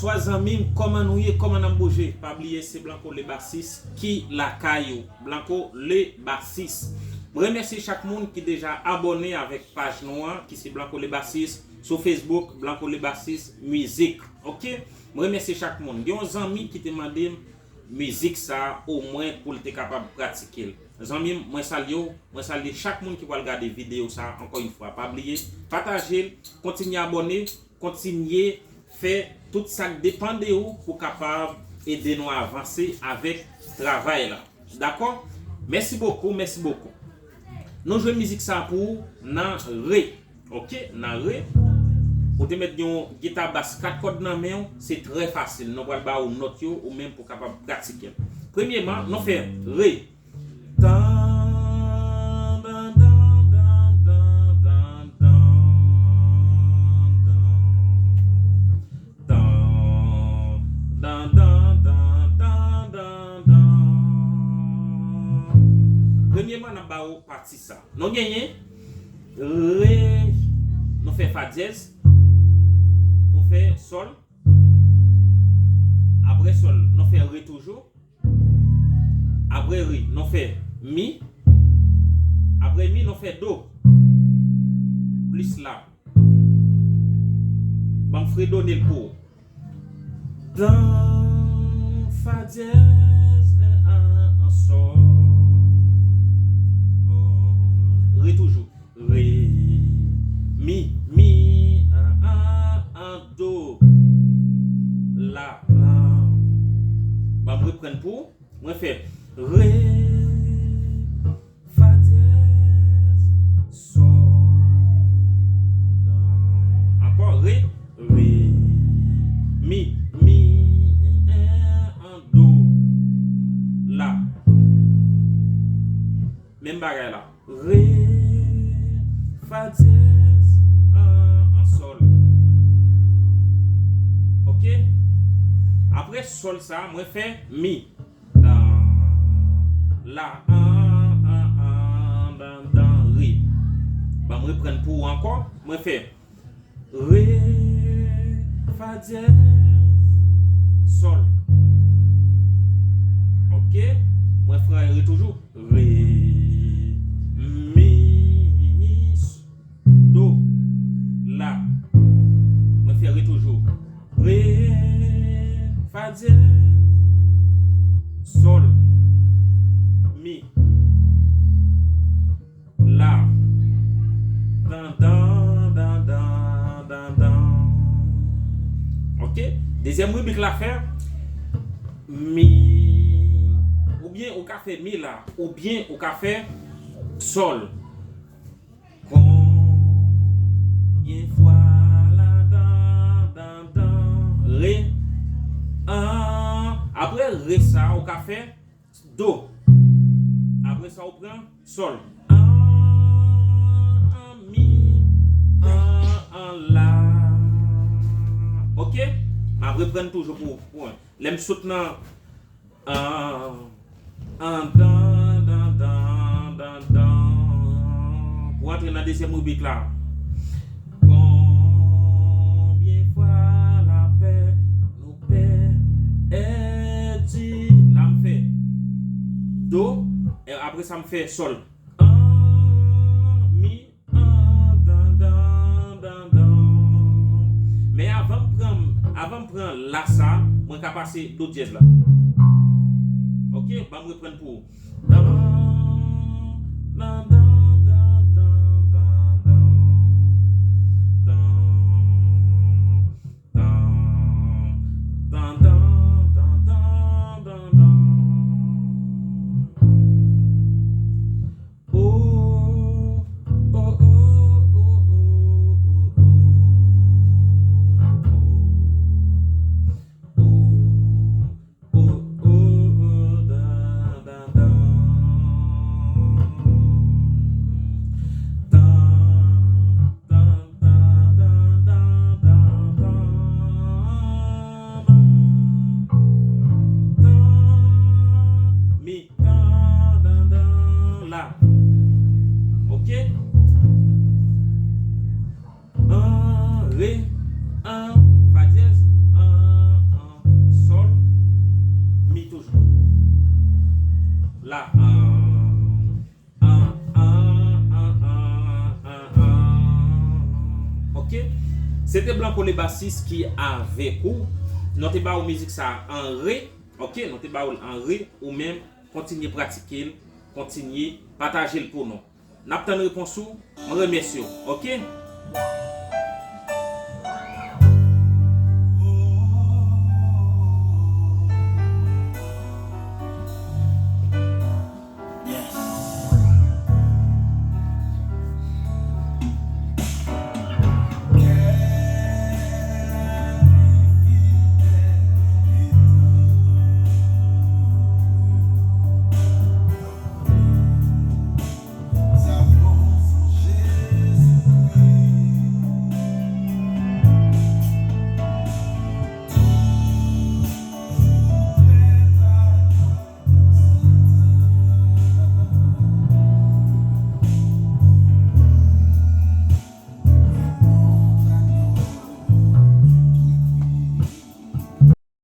Bonsoir amis, comment nous y comment nous bouger? Pas oublier c'est Blanco le Bassis qui la caillou. Blanco le Bassis. Je remercie chaque monde qui est déjà abonné avec page noire qui c'est Blanco le Bassis sur Facebook Blanco le Bassis musique. OK? Je remercie chaque monde. Il y a des amis qui te demandent musique ça au moins pour être capable de pratiquer. Les amis, moi salue chaque monde qui va regarder vidéo ça encore une fois. Pas oublier partager, continuer à abonner, continuer faire tout ça dépend de vous pour capable aider nous à avancer avec travail là. D'accord? Merci beaucoup, merci beaucoup. Nous jouons musique ça pour nan ré. OK? Nan ré. Pour te mettre une guitare basse 4 cordes dans main, c'est très facile. Nous va ba ou note yo ou même pour capable pratiquer. Premièrement, nous fait ré. Premièrement, nous avons parti ça. Nous gagnons ré, nous faisons fa dièse, nous faisons sol. Après sol, nous faisons ré toujours. Après ré, nous faisons mi. Après mi, nous faisons do. Plus la. Bon, frère donner le pour. Dans fa dièse un sol. Ré toujours. Ré, mi, do, la. Bah, je reprends pour. Je fais ré, fa dièse, sol, encore ré, mi, do, la. Même bagarre là. Ré, fa dièse, un sol. OK? Après sol ça, moi fais mi. La, ré. Bah, moi prendre pour encore, moi fais ré, fa dièse, sol. OK? Moi frère ré toujours ré. Do, la. Moi faire toujours ré, fa dièse, sol, mi, la, OK? Deuxième rubrique la faire mi, ou bien au café mi là, ou bien au café sol. Combien fois la ré, après ré ça au café do. Après ça on prend sol. Mi, la. OK? Après prendre toujours pour l'aime soutenant pour entrer dans la deuxième rubrique là. Combien fois la paix nous perdit. Là me fait do et après ça me fait sol. Mi, mais avant de prendre la ça, moi vais passer do dièse là. OK, bah me reprendre pour Blanco le bassiste qui avec vous. Nous te ba musique ça en ré, OK, nous te ba en ré ou même continuer pratiquer, continuer partager pour nous. N'a pas de réponse, je remercie, OK?